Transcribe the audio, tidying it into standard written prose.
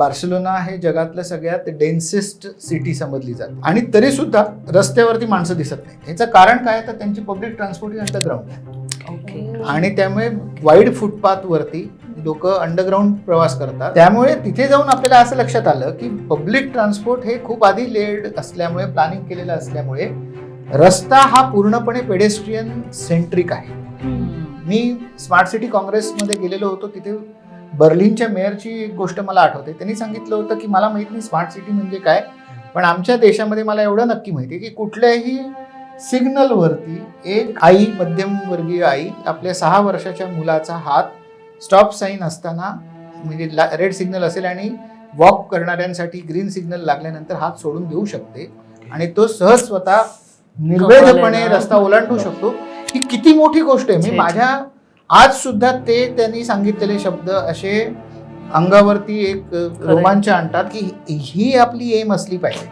Barcelona हे जगातलं सगळ्यात डेन्सेस्ट सिटी समजली जाते आणि तरी सुद्धा रस्त्यावरती माणसं दिसत नाही. याचं कारण काय तर त्यांची पब्लिक ट्रान्सपोर्ट ही अंडरग्राऊंड आहे आणि त्यामुळे वाईड फुटपाथ वरती लोक अंडरग्राऊंड प्रवास करतात. त्यामुळे तिथे जाऊन आपल्याला असं लक्षात आलं की पब्लिक ट्रान्सपोर्ट हे खूप आधी लेड असल्यामुळे, प्लॅनिंग केलेलं असल्यामुळे रस्ता हा पूर्णपणे पेडेस्ट्रियन सेंट्रिक आहे. मी स्मार्ट सिटी काँग्रेसमध्ये गेलेलो होतो. तिथे बर्लिनच्या मेयरची एक गोष्ट मला आठवते. त्यांनी सांगितलं होतं की मला माहित नाही स्मार्ट सिटी म्हणजे काय, पण आमच्या देशामध्ये मला एवढं नक्की माहिती आहे की कुठल्याही सिग्नलवरती एक आई, मध्यमवर्गीय आई आपल्या 6 वर्षाच्या मुलाचा हात स्टॉप साईन असताना, म्हणजे रेड सिग्नल असेल आणि वॉक करणाऱ्यांसाठी ग्रीन सिग्नल लागल्यानंतर हात सोडून देऊ शकते आणि तो सहज स्वतः निर्वेधपणे रस्ता ओलांडू शकतो. ही किती मोठी गोष्ट आहे. मी माझ्या आज सुद्धा त्यांनी सांगितलेले शब्द असे अंगावरती एक रोमांच आणतात की ही आपली एम असली पाहिजे.